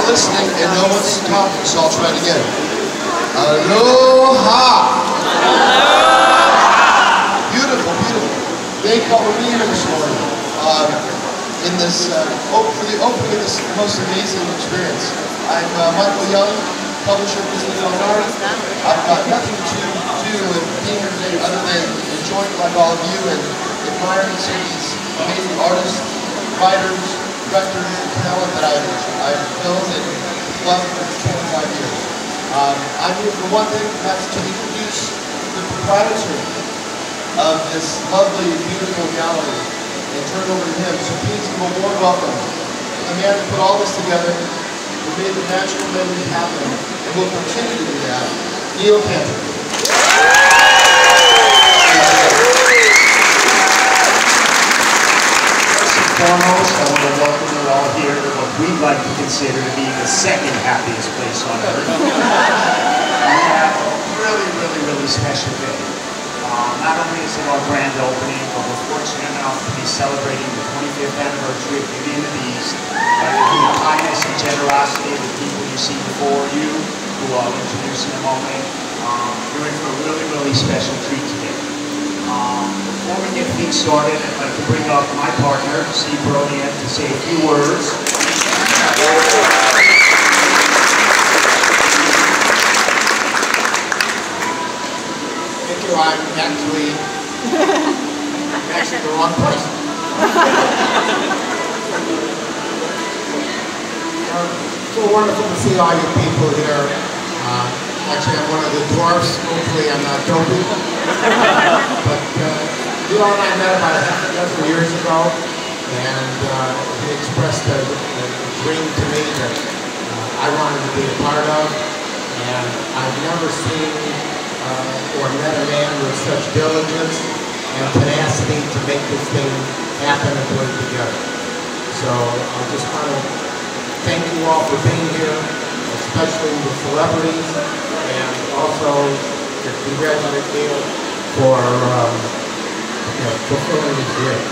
listening and no one's talking, so I'll try it again. Aloha! Beautiful, beautiful. They called me here this morning in this, for the opening of this most amazing experience. I'm Michael Young, publisher of Disney Fine Art. I've got nothing to do with being here today other than enjoying like all of you and admiring some of these amazing artists, writers, directors, talent that I've built and loved for 25 years. I'm here for one thing, and that's to introduce the proprietor of this lovely, beautiful gallery and turn it over to him. So please give a warm welcome to the man who put all this together, who made the magical memory happen, and will continue to do that, Neil Cantor. First and foremost, I want to welcome you all here to what we'd like to consider to be the second happiest place on earth. We have a really special day. Not only is it our grand opening, but we're fortunate enough to be celebrating the 25th anniversary of Beauty and the Beast through the kindness and generosity of the people you see before you, who I'll introduce in a moment. You're in for a really special treat today. Before we get things started, I'd like to bring up my partner, Steve Brodian, to say a few words. I'm actually the wrong person. So wonderful to see all you people here. Actually, I'm one of the dwarfs. Hopefully, I'm not dopey. But you all and I met about half a dozen years ago, and he expressed a dream to me that I wanted to be a part of, and I've never seen or met a man with such diligence and tenacity to make this thing happen and put it together. So I just want to thank you all for being here, especially the celebrities, and also to congratulate Neil for fulfilling his dream.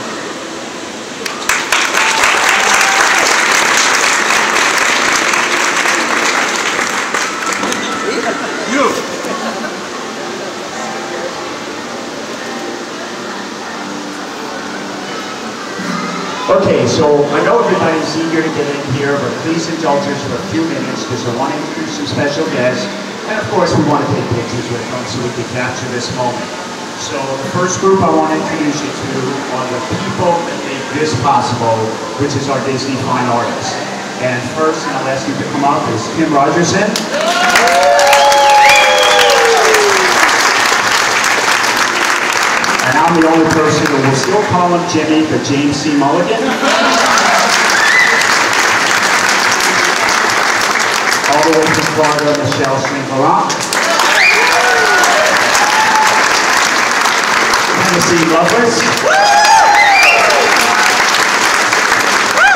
Okay, so I know everybody's eager to get in here, but please indulge us for a few minutes because I want to introduce some special guests, and of course we want to take pictures with them so we can capture this moment. So the first group I want to introduce you to are the people that make this possible, which is our Disney Fine Artists. And first, I'll ask you to come up, is Tim Rogerson. And I'm the only person who will still call him Jimmy, but James C. Mulligan. All the way from Florida, Michelle St-Laurent. Tennessee Lovelace.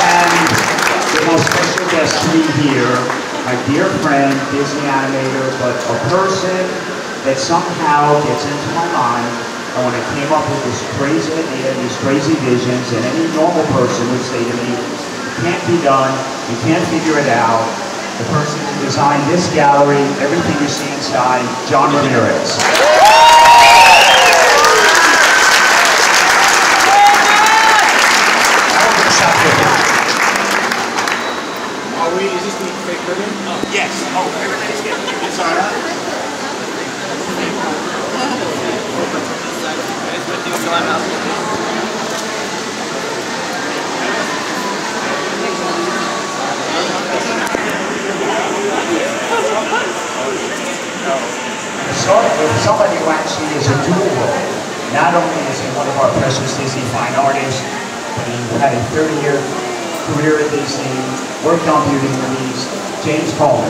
And the most special guest to me here, my dear friend, Disney animator, but a person that somehow gets into my mind. And when I came up with this crazy idea, these crazy visions, and any normal person would say to me, it can't be done, you can't figure it out. The person who designed this gallery, everything you see inside, John Ramirez. Is this the fake ribbon? Oh, yes. Oh, everything's good. It's all right. So if somebody who actually is a dual role, not only is he one of our precious Disney Fine Artists, but he had a 30-year career at Disney, worked on Beauty and the Beast, James Coleman.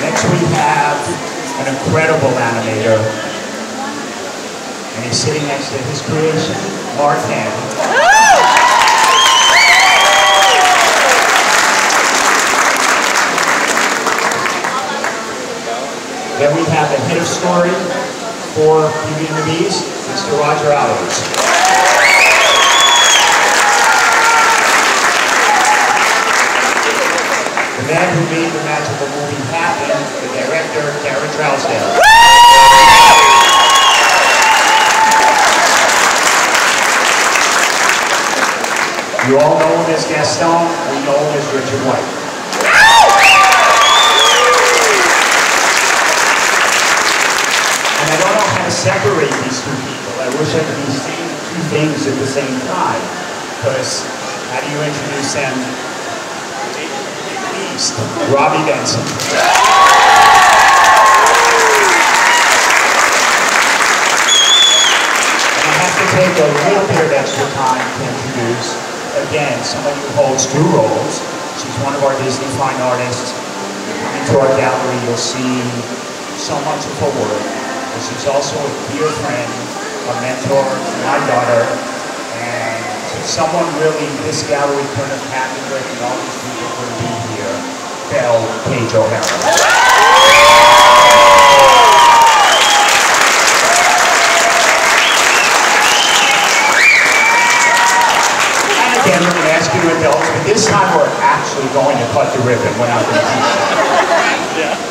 Next we have an incredible animator, and he's sitting next to his creation, Mark Hamill. Then we have the head of story, for Beauty and the Beast, Mr. Roger Allers. The man who made the magical movie happen, the director, Gary Trousdale. You all know him as Gaston, we know him as Richard White. And I don't know how to separate these two people. I wish I could be saying two things at the same time. Because how do you introduce them? Beast, Robbie Benson. And I have to take a little bit of extra time to introduce, again, somebody who holds two roles. She's one of our Disney fine artists. Come into our gallery, you'll see so much of her work. And she's also a dear friend, a mentor to my daughter, and someone really this gallery couldn't have happened with, and all these people couldn't be here. Belle Paige O'Hara. Again, I'm going to ask you to indulge, but this time we're actually going to cut the ribbon. We're not going to teach it. Yeah.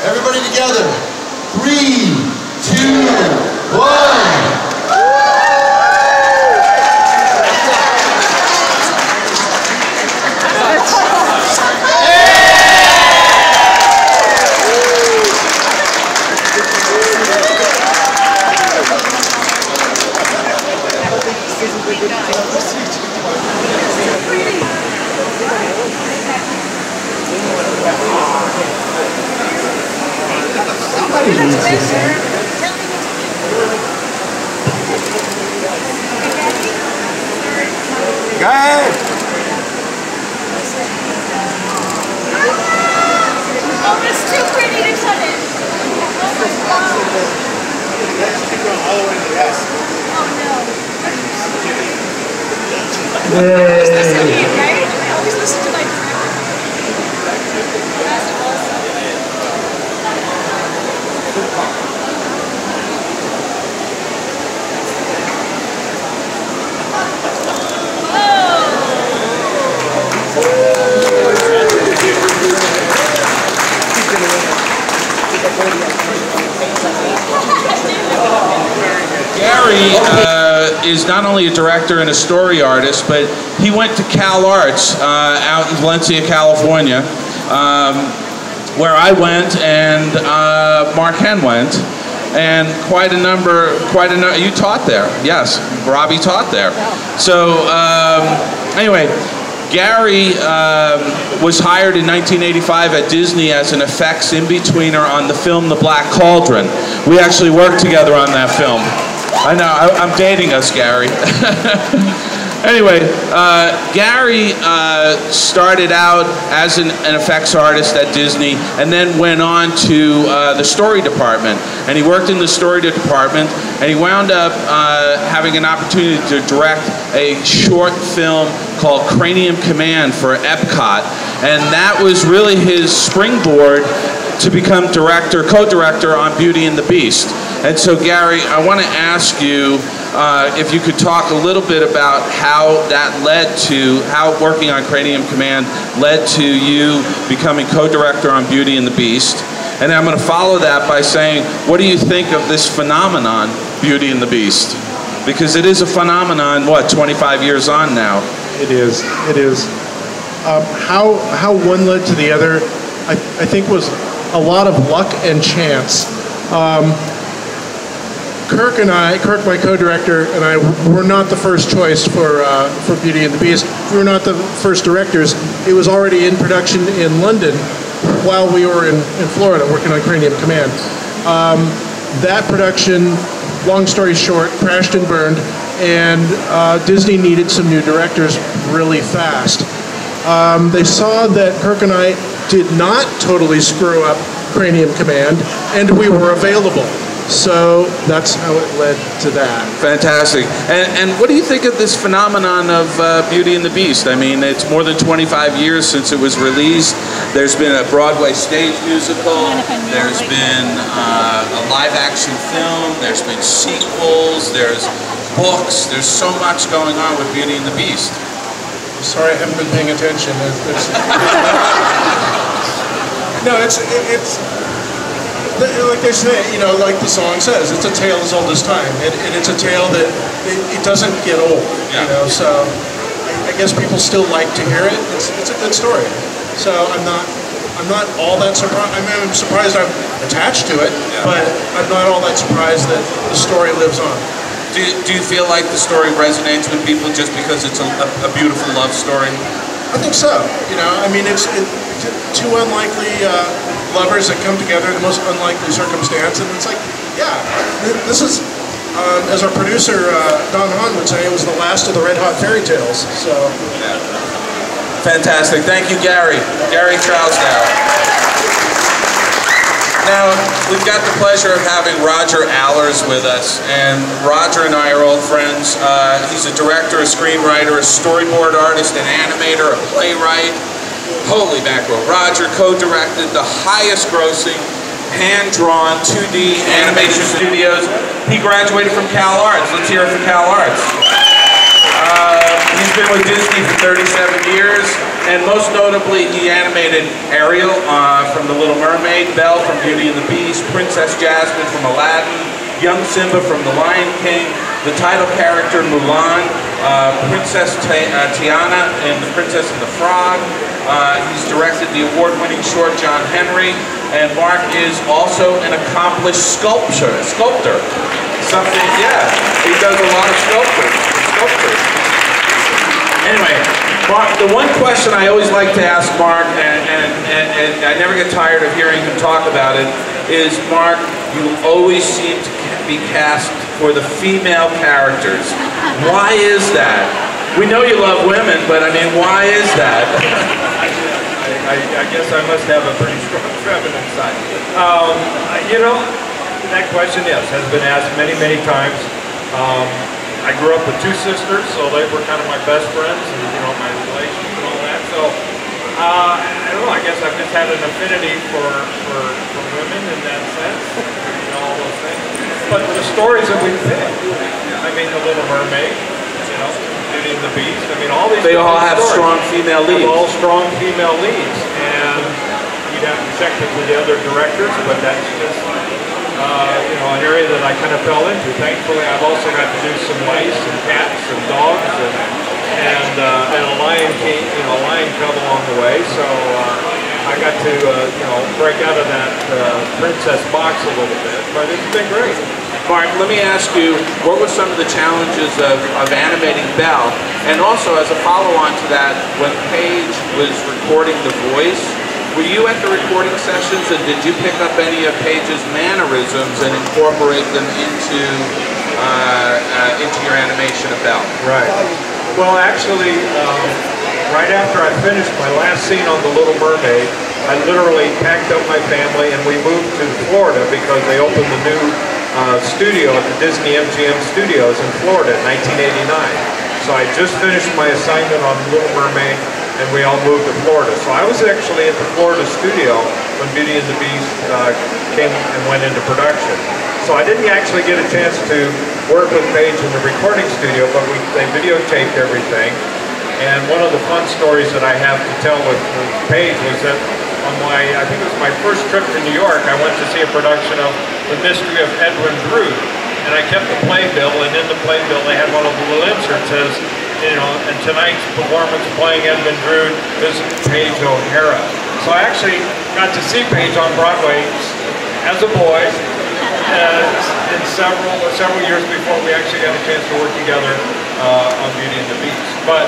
Everybody together. 3, 2, 1. Somebody needs to sing. Go ahead. Oh, it's too pretty to cut it. Oh my God. Oh no. I always listen to you, right? I always listen to my director. That's awesome. Gary is not only a director and a story artist, but he went to Cal Arts out in Valencia, California, where I went and Mark Henn went, and quite a number, you taught there, yes, Robbie taught there. So anyway, Gary was hired in 1985 at Disney as an effects in-betweener on the film The Black Cauldron. We actually worked together on that film. I know, I'm dating us, Gary. Anyway, Gary started out as an effects artist at Disney and then went on to the story department. And he worked in the story department, and he wound up having an opportunity to direct a short film called Cranium Command for Epcot. And that was really his springboard to become co-director on Beauty and the Beast. And so, Gary, I want to ask you if you could talk a little bit about how that led to, how working on Cranium Command led to you becoming co-director on Beauty and the Beast. And then I'm going to follow that by saying, what do you think of this phenomenon, Beauty and the Beast? Because it is a phenomenon, what, 25 years on now? It is. It is. How one led to the other, I think, was a lot of luck and chance. Kirk, my co-director, and I were not the first choice for Beauty and the Beast. We were not the first directors. It was already in production in London while we were in Florida working on Cranium Command. That production, long story short, crashed and burned, and Disney needed some new directors really fast. They saw that Kirk and I did not totally screw up Cranium Command, and we were available. So that's how it led to that. Fantastic. And what do you think of this phenomenon of Beauty and the Beast? I mean, it's more than 25 years since it was released. There's been a Broadway stage musical. There's been a live-action film. There's been sequels. There's books. There's so much going on with Beauty and the Beast. I'm sorry, I haven't been paying attention. No, it's like they say, you know, like the song says, it's a tale as old as time. It's a tale that it doesn't get old, you know, so I guess people still like to hear it. It's a good story. So I'm not all that surprised. I mean, I'm surprised I'm attached to it, but I'm not all that surprised that the story lives on. Do you feel like the story resonates with people just because it's a beautiful love story? I think so. You know, I mean, it's two unlikely lovers that come together in the most unlikely circumstance, and it's like, yeah, this is, as our producer Don Hahn would say, it was the last of the Red Hot fairy tales. So, fantastic. Thank you, Gary. Gary Trousdale. Now, we've got the pleasure of having Roger Allers with us, and Roger and I are old friends. He's a director, a screenwriter, a storyboard artist, an animator, a playwright. Holy mackerel. Roger co-directed the highest-grossing, hand-drawn 2D animation studios. He graduated from Cal Arts. Let's hear it for Cal Arts. He's been with Disney for 37 years, and most notably, he animated Ariel from The Little Mermaid, Belle from Beauty and the Beast, Princess Jasmine from Aladdin, young Simba from The Lion King, the title character Mulan, Princess Tiana in The Princess and the Frog. He's directed the award-winning short John Henry, and Mark is also an accomplished sculptor. Something, yeah, he does a lot of sculptures. Anyway, Mark, the one question I always like to ask Mark, and I never get tired of hearing him talk about it, is, Mark, you always seem to be cast for the female characters. Why is that? We know you love women, but I mean, why is that? I guess I must have a pretty strong feminine side. You know, that question, yes, has been asked many, many times. I grew up with two sisters, so they were kind of my best friends, and you know, my relations and all that. So I don't know. I guess I've just had an affinity for women in that sense, you know, all those things. But the stories that we picked, I mean, The Little Mermaid, you know, Beauty and the Beast. I mean, all these. They all have strong female leads. All strong female leads, and you'd have to check it with the other directors, but that's just. You know, an area that I kind of fell into. Thankfully, I've also got to do some mice and cats and dogs and a lion king, you know, lion cub along the way. So I got to, you know, break out of that princess box a little bit. But it's been great. Mark, let me ask you, what were some of the challenges of animating Belle? And also, as a follow-on to that, when Paige was recording the voice, were you at the recording sessions, and did you pick up any of Paige's mannerisms and incorporate them into your animation of Belle? Right. Well, actually, right after I finished my last scene on The Little Mermaid, I literally packed up my family and we moved to Florida because they opened the new studio at the Disney MGM Studios in Florida in 1989. So I just finished my assignment on The Little Mermaid, and we all moved to Florida. So I was actually at the Florida studio when Beauty and the Beast came and went into production. So I didn't actually get a chance to work with Paige in the recording studio, but they videotaped everything. And one of the fun stories that I have to tell with Paige was that on I think it was my first trip to New York, I went to see a production of The Mystery of Edwin Drood. And I kept the playbill, and in the playbill they had one of the little inserts that says, you know, and tonight's performance playing Edwin Drood is Paige O'Hara. So I actually got to see Paige on Broadway as a boy in several years before we actually got a chance to work together on Beauty and the Beast. But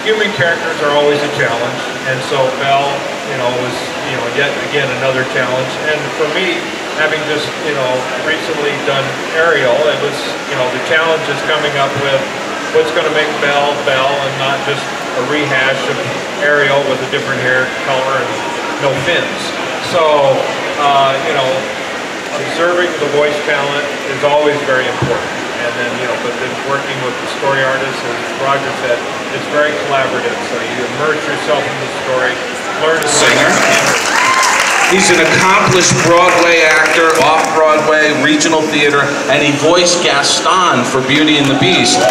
human characters are always a challenge, and so Belle, you know, was, you know, yet again another challenge. And for me, having just, you know, recently done Ariel, it was, you know, the challenge is coming up with what's going to make Belle Belle and not just a rehash of Ariel with a different hair color and no fins. So, you know, preserving the voice talent is always very important. And then, but then working with the story artists, as Roger said, it's very collaborative. So you immerse yourself in the story, learn as Singer. He's an accomplished Broadway actor, off-Broadway, regional theater, and he voiced Gaston for Beauty and the Beast.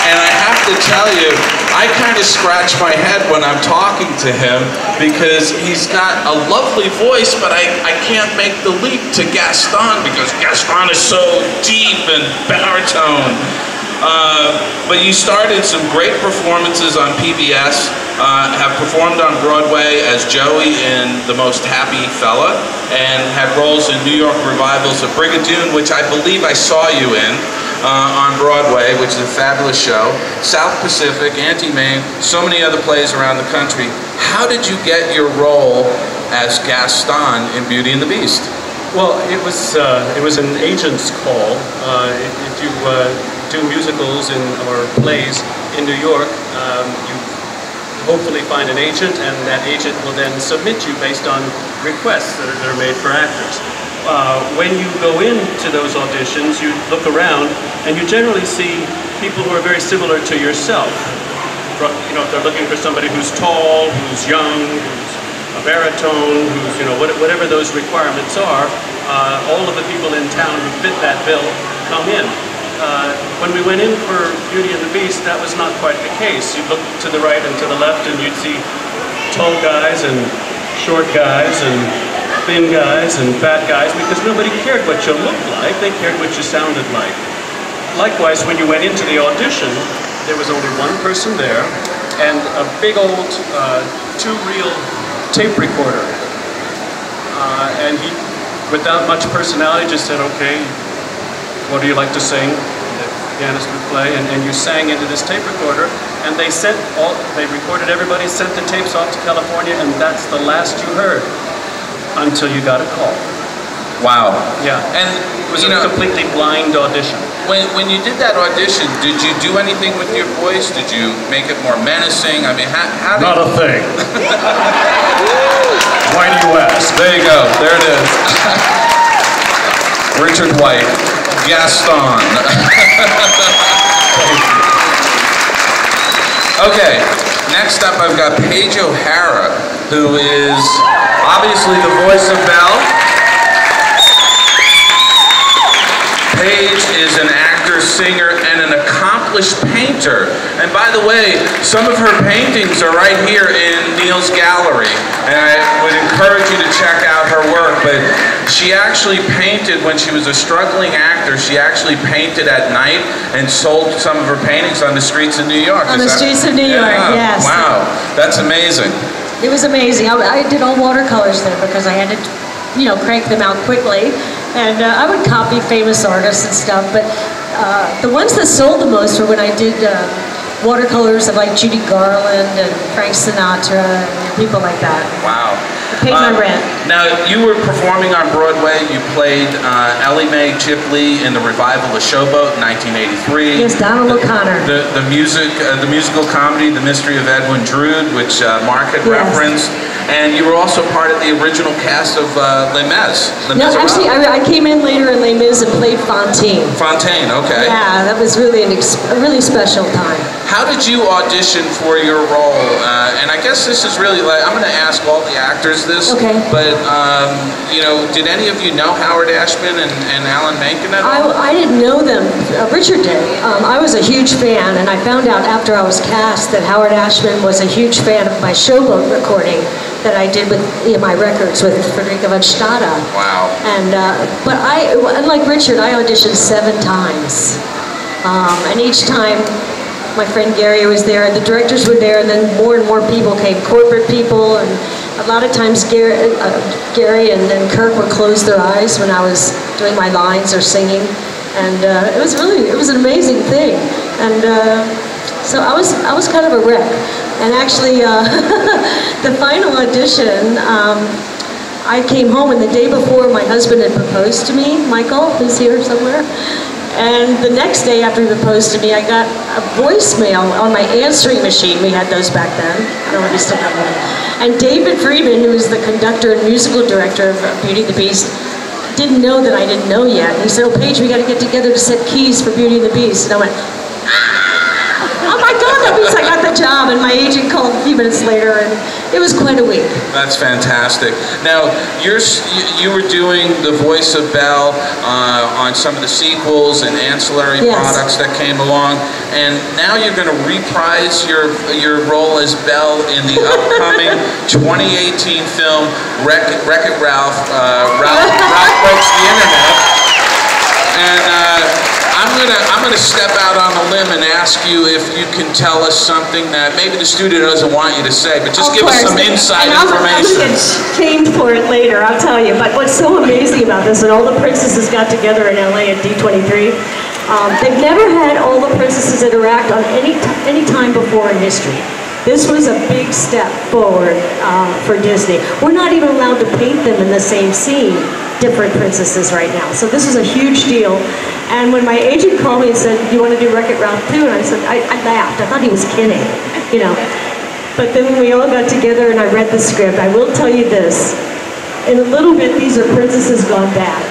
And I have to tell you, I kind of scratch my head when I'm talking to him because he's got a lovely voice, but I can't make the leap to Gaston because Gaston is so deep and baritone. But you started some great performances on PBS, have performed on Broadway as Joey in The Most Happy Fella, and had roles in New York revivals of Brigadoon, which I believe I saw you in. On Broadway, which is a fabulous show, South Pacific, Auntie Mame, so many other plays around the country. How did you get your role as Gaston in Beauty and the Beast? Well, it was an agent's call. If you do musicals or plays in New York, you hopefully find an agent, and that agent will then submit you based on requests that are made for actors. When you go into those auditions, you look around and you generally see people who are very similar to yourself. If they're looking for somebody who's tall, who's young, who's a baritone, who's, whatever those requirements are, all of the people in town who fit that bill come in. When we went in for Beauty and the Beast, that was not quite the case. You'd look to the right and to the left and you'd see tall guys and short guys and thin guys and fat guys, because nobody cared what you looked like, they cared what you sounded like. Likewise, when you went into the audition, there was only one person there and a big old two-reel tape recorder. And he, without much personality, just said, okay, what do you like to sing? The pianist would play, and you sang into this tape recorder, and they recorded everybody, sent the tapes off to California, and that's the last you heard. Until you got a call. Wow. Yeah. And it was a completely blind audition. When you did that audition, did you do anything with your voice? Did you make it more menacing? I mean, how did Not a thing. Why do you ask? There you go. There it is. Richard White, Gaston. Okay. Next up, I've got Paige O'Hara, who is obviously the voice of Belle. Paige is an actor, singer, and an accomplished painter. And by the way, some of her paintings are right here in Neil's gallery. And I would encourage you to check out her work. But she actually painted, when she was a struggling actor, she actually painted at night and sold some of her paintings on the streets of New York. On the streets of New York, yes. Wow, that's amazing. It was amazing. I did all watercolors there because I had to, crank them out quickly. And I would copy famous artists and stuff, but the ones that sold the most were when I did watercolors of like Judy Garland and Frank Sinatra and people like that. Wow. I paid my rent. Now, you were performing on Broadway. You played Ellie Mae Chipley in the revival of Showboat in 1983. Yes, Donald O'Connor. The musical comedy, The Mystery of Edwin Drood, which Mark had referenced. And you were also part of the original cast of Les Mis. No, actually, I came in later in Les Mis and played Fontaine. Fontaine, okay. Yeah, that was really a really special time. How did you audition for your role? And I guess this is really like, I'm going to ask all the actors this. Okay. But, did any of you know Howard Ashman and Alan Menken at all? I didn't know them. Richard did. I was a huge fan, and I found out after I was cast that Howard Ashman was a huge fan of my Showboat recording that I did with my records with Frederica von Stade. Wow. And but unlike Richard, I auditioned 7 times, and each time my friend Gary was there, the directors were there, and then more and more people came, corporate people, and a lot of times Gary and then Kirk would close their eyes when I was doing my lines or singing, and it was an amazing thing, and so I was kind of a wreck. And actually, the final audition, I came home, and the day before, my husband had proposed to me, Michael, who's here somewhere, And the next day after he proposed to me, I got a voicemail on my answering machine. We had those back then. I don't know if you still have one. And David Friedman, who was the conductor and musical director of Beauty and the Beast, didn't know that I didn't know yet. He said, "Oh, Paige, we got to get together to set keys for Beauty and the Beast." And I went, "Oh my God, that means I got the job." And my agent called a few minutes later, and it was quite a week. That's fantastic. Now, you were doing the voice of Belle on some of the sequels and ancillary products that came along, and now you're going to reprise your role as Belle in the upcoming 2018 film Wreck-It Ralph. Ralph Breaks the Internet, and I'm gonna step out on a limb and ask you if you can tell us something that maybe the studio doesn't want you to say, but just give us some inside information. I'm gonna get shamed for it later, I'll tell you. But what's so amazing about this, and all the princesses got together in LA at D23, they've never had all the princesses interact on any time before in history. This was a big step forward for Disney. We're not even allowed to paint them in the same scene, different princesses right now. So this is a huge deal. And when my agent called me and said, "Do you want to do Wreck-It Ralph 2?" And I said, I laughed. I thought he was kidding, you know. But then when we all got together and I read the script, I will tell you this. In a little bit, these are princesses gone bad.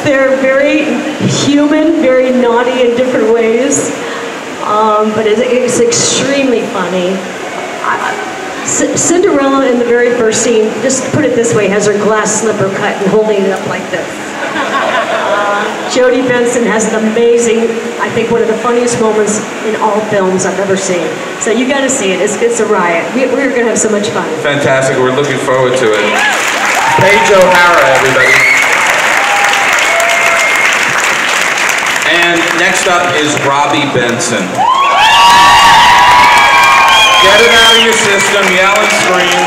They're very human, very naughty in different ways. But it's extremely funny. Cinderella in the very first scene, just put it this way, has her glass slipper cut and holding it up like this. Jodie Benson has an amazing, I think one of the funniest moments in all films I've ever seen. So you got to see it. It's a riot. We're going to have so much fun. Fantastic. We're looking forward to it. Paige O'Hara, everybody. And next up is Robbie Benson. Get it out of your system, yell and scream.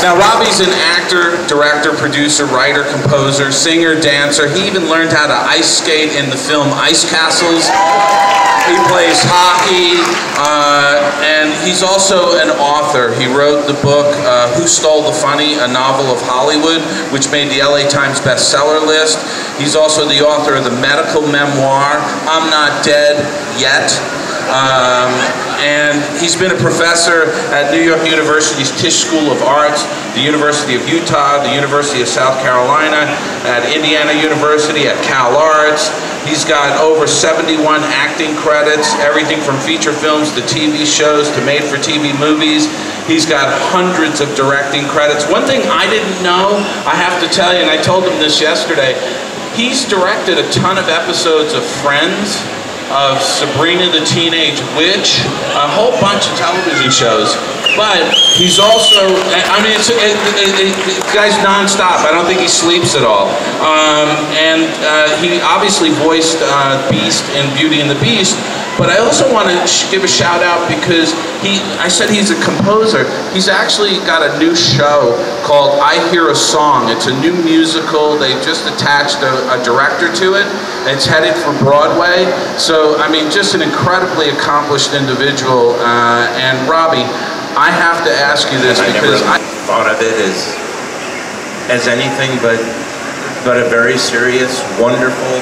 Now, Robbie's an actor, director, producer, writer, composer, singer, dancer. He even learned how to ice skate in the film Ice Castles. He plays hockey, and he's also an author. He wrote the book Who Stole the Funny, a novel of Hollywood, which made the LA Times bestseller list. He's also the author of the medical memoir, I'm Not Dead Yet. And he's been a professor at New York University's Tisch School of Arts, the University of Utah, the University of South Carolina, at Indiana University, at Cal Arts. He's got over 71 acting credits, everything from feature films to TV shows to made-for-TV movies. He's got hundreds of directing credits. One thing I didn't know, I have to tell you, and I told him this yesterday, he's directed a ton of episodes of Friends, of Sabrina the Teenage Witch, a whole bunch of television shows. But he's also, I mean, the guy's nonstop. I don't think he sleeps at all. He obviously voiced Beast in Beauty and the Beast. But I also want to give a shout out because I said he's a composer. He's actually got a new show called I Hear a Song. It's a new musical. They just attached a director to it. It's headed for Broadway. So, I mean, just an incredibly accomplished individual. And Robbie, I have to ask you this because I thought of it as anything but a very serious, wonderful,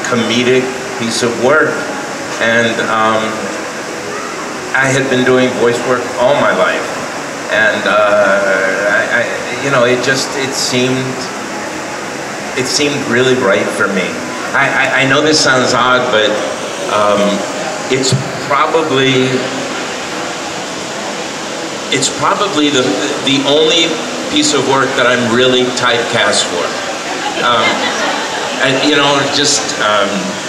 comedic piece of work. And I had been doing voice work all my life, and it seemed really right for me. I know this sounds odd, but it's probably the only piece of work that I'm really typecast for.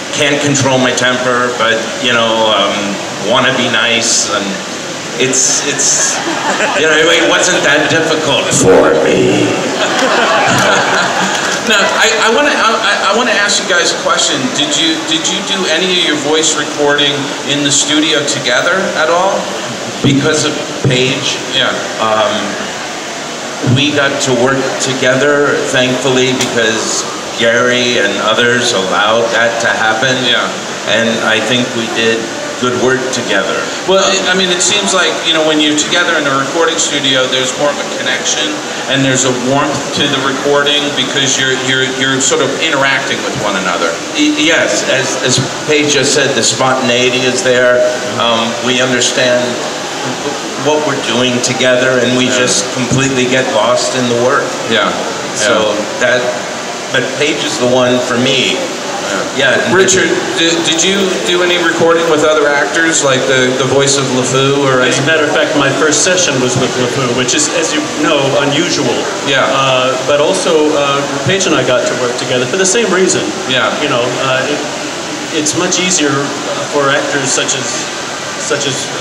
Can't control my temper, but want to be nice, and it wasn't that difficult for me. Now, I want to ask you guys a question. Did you do any of your voice recording in the studio together at all? Because of Paige, yeah. We got to work together, thankfully, because Gary and others allowed that to happen. Yeah. And I think we did good work together. Well, I mean, it seems like, you know, when you're together in a recording studio, there's more of a connection and there's a warmth to the recording because you're sort of interacting with one another. Yes, as Paige just said, the spontaneity is there. We understand what we're doing together, and we just completely get lost in the work. Yeah. So that, but Paige is the one for me. Yeah. Richard, did you do any recording with other actors, like the voice of LeFou? Or as a matter of fact, my first session was with LeFou, which is, as you know, unusual. Yeah. But also, Paige and I got to work together for the same reason. Yeah. You know, it's much easier for actors such as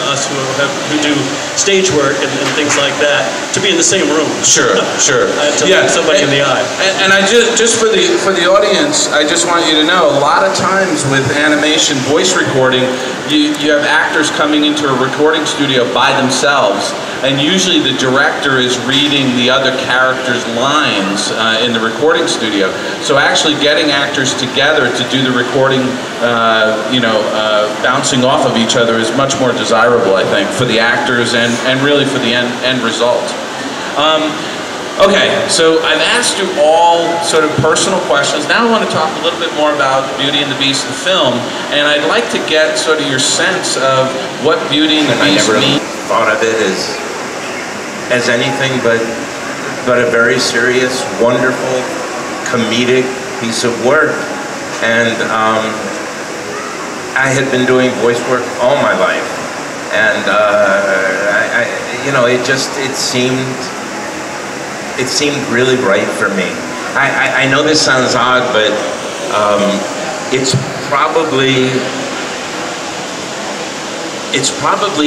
us who do stage work and things like that to be in the same room. Sure. To look somebody in the eye. And I just for the audience, I just want you to know, a lot of times with animation voice recording, you have actors coming into a recording studio by themselves, and usually the director is reading the other characters' lines in the recording studio. So actually getting actors together to do the recording, bouncing off of each other is much more desirable, I think, for the actors and really for the end result. Okay, so I've asked you all sort of personal questions. Now I want to talk a little bit more about Beauty and the Beast, the film, and I'd like to get sort of your sense of what Beauty and the Beast means. I never thought of it as anything but a very serious, wonderful, comedic piece of work. And I had been doing voice work all my life, and it seemed really right for me. I know this sounds odd, but it's probably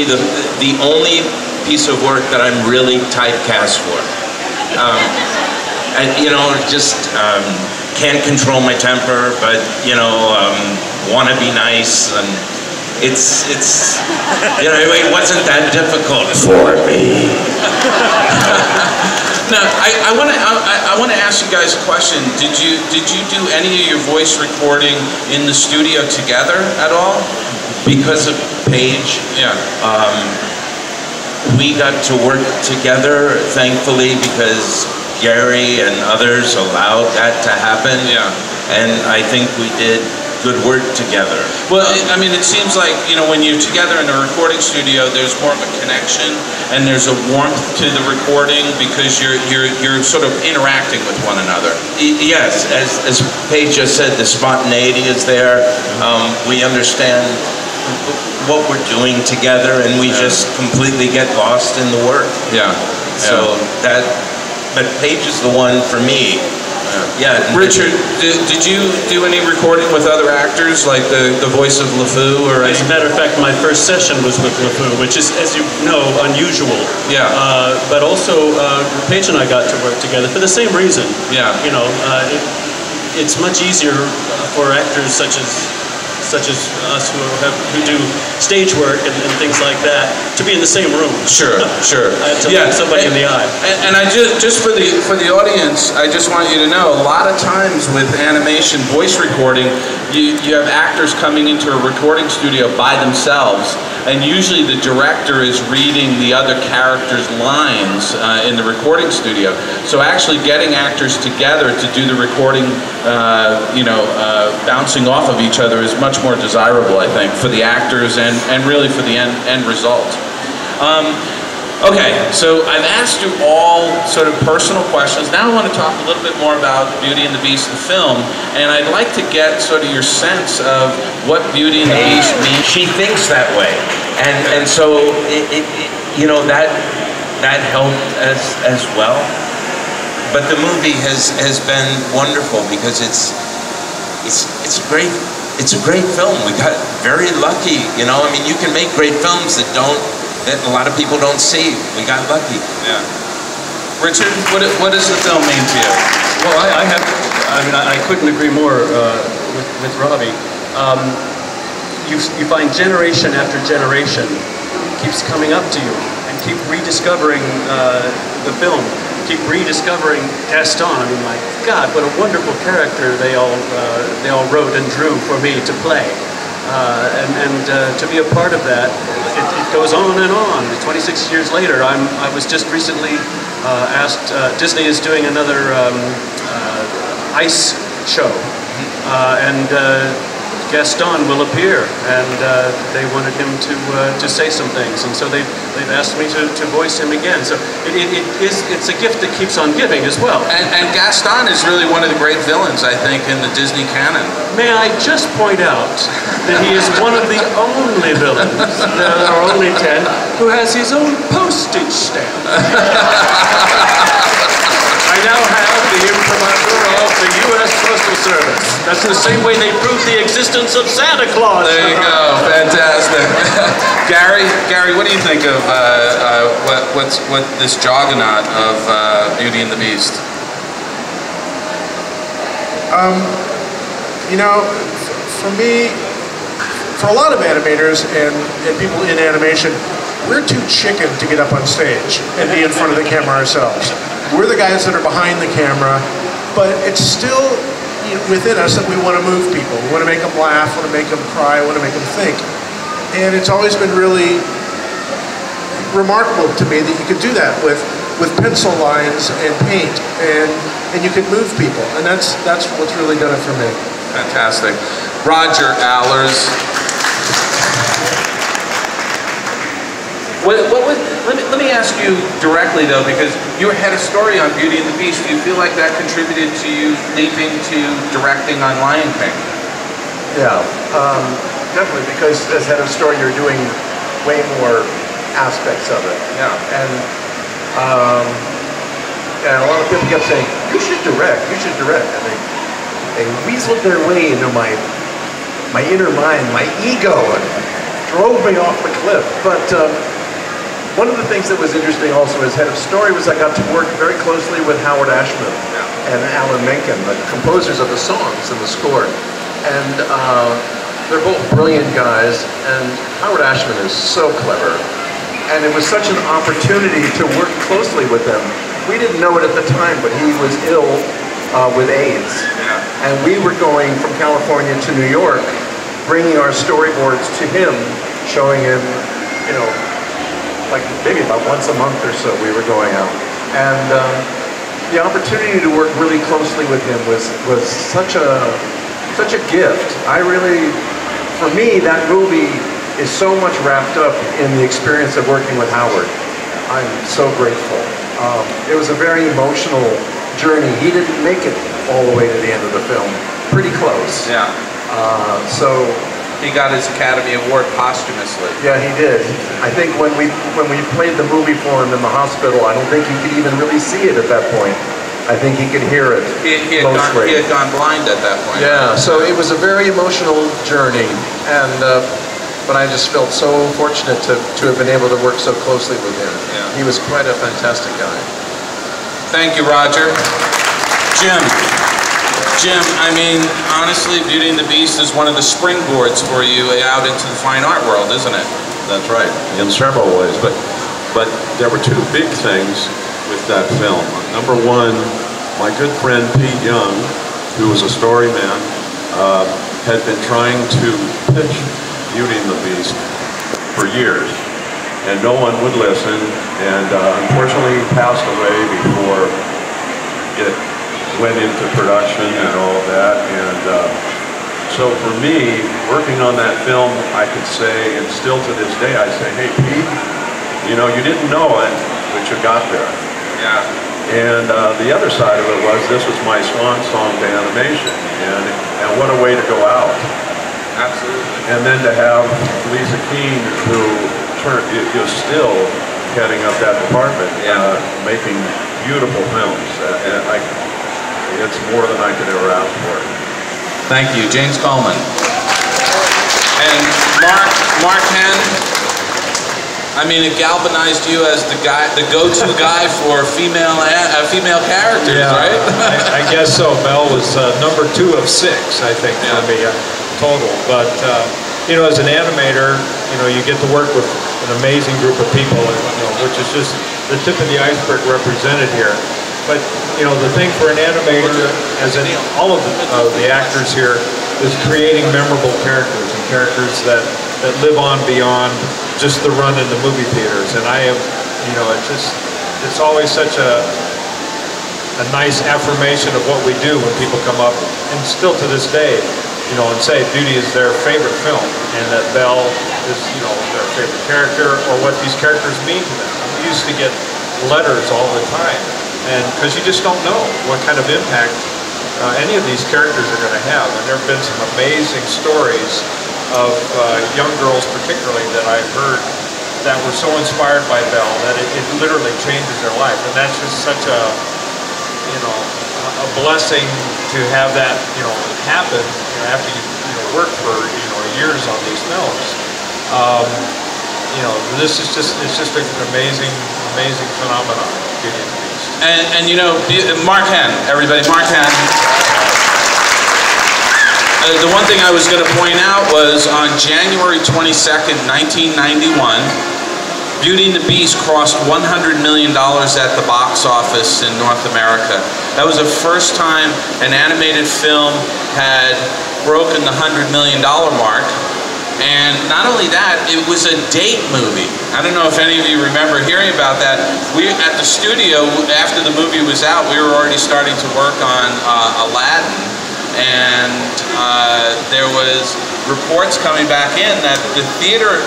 the only piece of work that I'm really typecast for. Can't control my temper, but want to be nice, and it wasn't that difficult for me. Now, I want to ask you guys a question. Did you do any of your voice recording in the studio together at all? Because of Paige, yeah. We got to work together, thankfully, because Gary and others allowed that to happen. Yeah. And I think we did good work together. Well, I mean, it seems like, when you're together in a recording studio, there's more of a connection and there's a warmth to the recording because you're sort of interacting with one another. Yes, as Paige just said, the spontaneity is there. We understand what we're doing together, and we just completely get lost in the work. Yeah. So but Paige is the one for me. Yeah. Richard, did you do any recording with other actors, like the voice of LeFou? Or as a matter of fact, my first session was with LeFou, which is, as you know, unusual. Yeah. But also, Paige and I got to work together for the same reason. Yeah. It's much easier for actors such as us who do stage work and things like that to be in the same room. Sure. To look somebody in the eye. And I just for the audience, I just want you to know, a lot of times with animation voice recording, you have actors coming into a recording studio by themselves, and usually the director is reading the other characters' lines in the recording studio. So actually getting actors together to do the recording, bouncing off of each other is much more desirable, I think, for the actors and really for the end result. Okay, so I've asked you all sort of personal questions. Now I want to talk a little bit more about Beauty and the Beast, the film, and I'd like to get sort of your sense of what Beauty and the Beast means. She thinks that way, and so that helped as well. But the movie has been wonderful because it's a great film. We got very lucky, I mean, you can make great films that a lot of people don't see. We got lucky. Yeah. Richard, what does the film mean to you? Well, I couldn't agree more with Robbie. You find generation after generation keeps coming up to you and keep rediscovering the film. Keep rediscovering Gaston. I mean, my God, what a wonderful character they all wrote and drew for me to play. and to be a part of that, it goes on and on. 26 years later, I was just recently asked, Disney is doing another ice show, and Gaston will appear, and they wanted him to say some things, and so they've asked me to voice him again. So it's a gift that keeps on giving as well. And Gaston is really one of the great villains, I think, in the Disney canon. May I just point out that he is one of the only villains, there are only 10, who has his own postage stamp. I now have the imprimatur of the U.S. Postal Service. That's the same way they proved the existence of Santa Claus. There you go, fantastic. Gary, what do you think of what this juggernaut of Beauty and the Beast? You know, for me, for a lot of animators and people in animation, we're too chicken to get up on stage and be in front of the camera ourselves. We're the guys that are behind the camera, but it's still within us that we want to move people. We want to make them laugh, want to make them cry, want to make them think. And it's always been really remarkable to me that you could do that with pencil lines and paint, and you can move people. And that's what's really done it for me. Fantastic. Roger Allers. Let me ask you directly, though, because you had a story on Beauty and the Beast. Do you feel like that contributed to you leaping to directing on Lion King? Yeah, definitely, because as head of story, you're doing way more aspects of it. Yeah. And a lot of people kept saying, you should direct, you should direct. And they weaseled their way into my inner mind, my ego, and drove me off the cliff. But one of the things that was interesting also as head of story was I got to work very closely with Howard Ashman and Alan Menken, the composers of the songs and the score. And they're both brilliant guys, and Howard Ashman is so clever. And it was such an opportunity to work closely with them. We didn't know it at the time, but he was ill with AIDS. And we were going from California to New York, bringing our storyboards to him, showing him, you know, like maybe about once a month or so we were going out. And the opportunity to work really closely with him was such a gift. For me, that movie is so much wrapped up in the experience of working with Howard. I'm so grateful. It was a very emotional journey. He didn't make it all the way to the end of the film. Pretty close. Yeah. So he got his Academy Award posthumously. Yeah, he did. I think when we played the movie for him in the hospital, I don't think he could even really see it at that point. I think he could hear it. He had gone blind at that point. Yeah, so it was a very emotional journey, and but I just felt so fortunate to have been able to work so closely with him. Yeah. He was quite a fantastic guy. Thank you, Roger. Jim, I mean, honestly, Beauty and the Beast is one of the springboards for you out into the fine art world, isn't it? That's right, in several ways. But there were two big things with that film. Number one, my good friend Pete Young, who was a story man, had been trying to pitch Beauty and the Beast for years, and no one would listen, and unfortunately he passed away before it went into production and all of that. And so for me, working on that film, I could say, and still to this day, I say, hey Pete, you know, you didn't know it, but you got there. Yeah. And the other side of it was, this was my swan song to animation, and what a way to go out. Absolutely. And then to have Lisa Keene, who is still heading up that department, making beautiful films. It's more than I could ever ask for. Thank you, James Coleman. And Mark Henn, I mean, it galvanized you as the go-to guy for female characters, right? I guess so. Mel was number 2 of 6, I think, for me, total. But you know, as an animator, you know, you get to work with an amazing group of people, which is just the tip of the iceberg represented here. But you know, the thing for an animator, as in all of the actors here, is creating memorable characters and characters that live on beyond just the run in the movie theaters. And I have, you know, it's always such a nice affirmation of what we do when people come up, and still to this day, you know, and say Beauty is their favorite film, and that Belle is, you know, their favorite character, or what these characters mean to them. We used to get letters all the time, and because you just don't know what kind of impact any of these characters are going to have. And there have been some amazing stories of young girls particularly that I've heard that were so inspired by Belle that it literally changes their life. And that's just such a, you know, a blessing to have that, you know, happen, you know, after you know, work for, you know, years on these films. You know, this is just, it's just an amazing phenomenon, Beauty and the Beast. And you know, Mark Henn, everybody, Mark Henn. The one thing I was going to point out was on January 22nd, 1991, Beauty and the Beast crossed $100 million at the box office in North America. That was the first time an animated film had broken the $100 million mark. And not only that, it was a date movie. I don't know if any of you remember hearing about that. We, at the studio, after the movie was out, we were already starting to work on Aladdin. And there was reports coming back in that the theater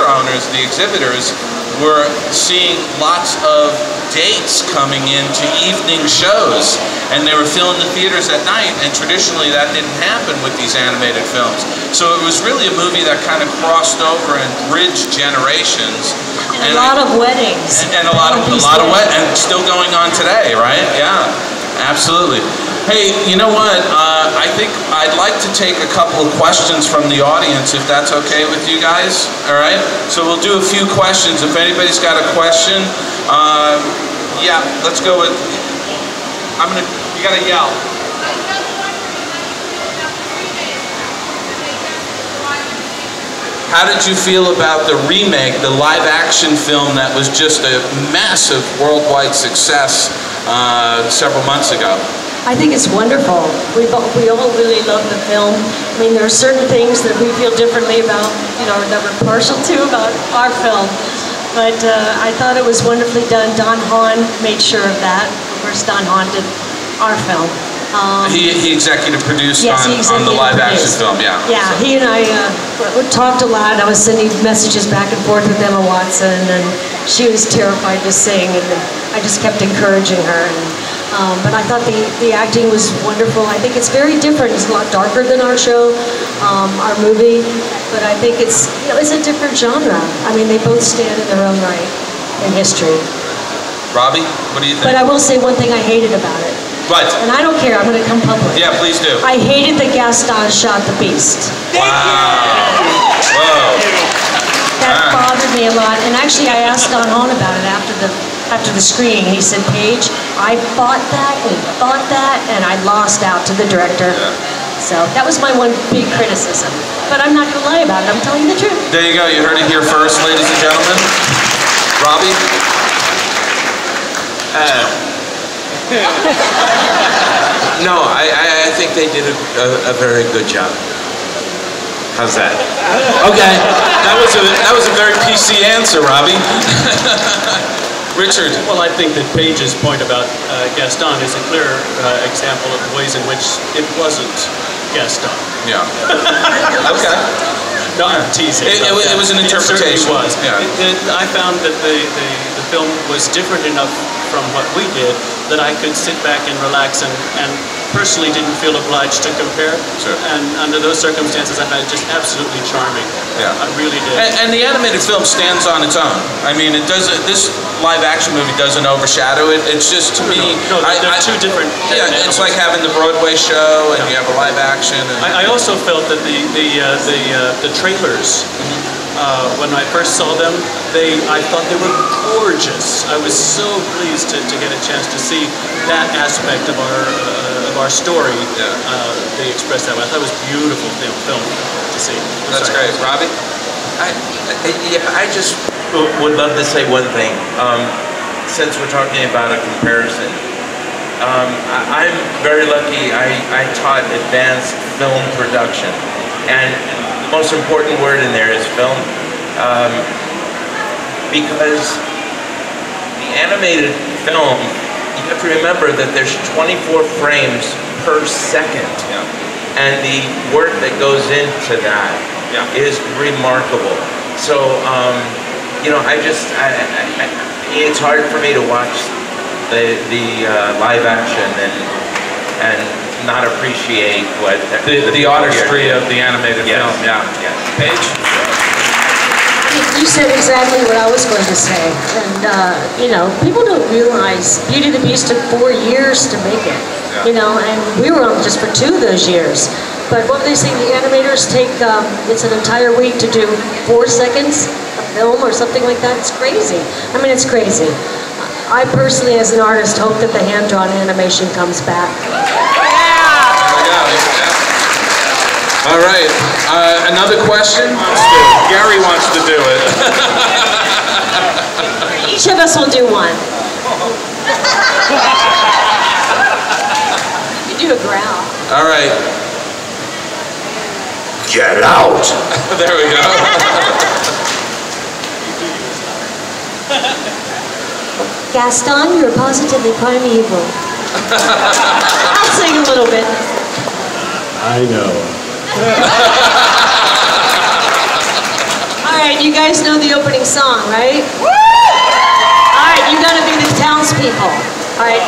owners, the exhibitors, were seeing lots of dates coming into evening shows, and they were filling the theaters at night, and traditionally that didn't happen with these animated films. So it was really a movie that kind of crossed over and bridged generations. And a lot of weddings. And a lot of and still going on today, right? Yeah, absolutely. Hey, you know what? I think I'd like to take a couple of questions from the audience, if that's okay with you guys. All right? So we'll do a few questions. If anybody's got a question, yeah, let's go with. You gotta yell. How did you feel about the remake, the live-action film that was just a massive worldwide success several months ago? I think it's wonderful. We all really love the film. I mean, there are certain things that we feel differently about, you know, that we're partial to about our film. But I thought it was wonderfully done. Don Hahn made sure of that. Of course, Don Hahn did our film. He executive produced on the live-action film, yeah. Yeah, he and I talked a lot. I was sending messages back and forth with Emma Watson, and she was terrified to sing, and I just kept encouraging her. But I thought the acting was wonderful. I think it's very different. It's a lot darker than our show, our movie. But I think it's, you know, it's a different genre. I mean, they both stand in their own right in history. Robbie, what do you think? But I will say one thing I hated about it. What? And I don't care. I'm going to come public. Yeah, please do. I hated that Gaston shot the beast. Wow. Whoa. That bothered me a lot. And actually, I asked Don Hahn about it after the screening. He said, Paige, I thought that, and I lost out to the director. Yeah. So that was my one big criticism. But I'm not going to lie about it. I'm telling you the truth. There you go. You heard it here first, ladies and gentlemen. Robbie? No, I think they did a very good job. How's that? Okay. That was a very PC answer, Robbie. Richard. Well, I think that Paige's point about Gaston is a clear example of the ways in which it wasn't Gaston. Yeah. Okay. No, I'm teasing. It was an interpretation. It certainly was. Yeah. I found that the film was different enough from what we did that I could sit back and relax and personally didn't feel obliged to compare. Sure. And under those circumstances, I found it just absolutely charming. Yeah. I really did. And the animated film stands on its own. I mean, it doesn't. This live-action movie doesn't overshadow it. It's just, to me, no, they're two different. Yeah, it's like having the Broadway show and you have a live-action. I also felt that the trailers. When I first saw them, I thought they were gorgeous. I was so pleased to get a chance to see that aspect of our story. Yeah. They expressed that way. I thought it was beautiful film to see. That's great. Robbie? I just would love to say one thing. Since we're talking about a comparison, I'm very lucky. I taught advanced film production, and the most important word in there is film, because the animated film, you have to remember that there's 24 frames per second, and the work that goes into that is remarkable. So, you know, it's hard for me to watch the live action and not appreciate what the artistry of the animated film. Paige? You said exactly what I was going to say, and you know, people don't realize Beauty and the Beast took 4 years to make it. You know, and we were on just for 2 of those years. But what do they say? The animators take it's an entire week to do 4 seconds of film or something like that. It's crazy. I mean, it's crazy. I personally, as an artist, hope that the hand-drawn animation comes back. All right. Another question? Gary wants to do it. Each of us will do one. You do a growl. All right. Get out! There we go. Gaston, you're positively primeval. I'll sing a little bit. I know. All right, you guys know the opening song, right? All right, you gotta be the townspeople. All right,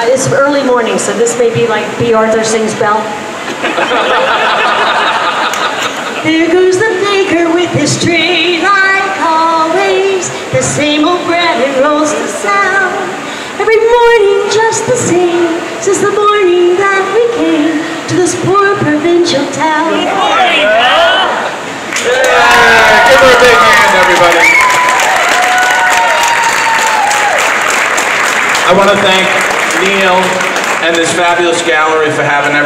it's early morning, so this may be like B. Arthur sings Bell. There goes the baker with his tray, like always. The same old bread and rolls to sound. Every morning just the same, since the morning that we came to this poor provincial town. Good morning, Belle! Yeah, give her a big hand, everybody. I want to thank Neil and this fabulous gallery for having everything.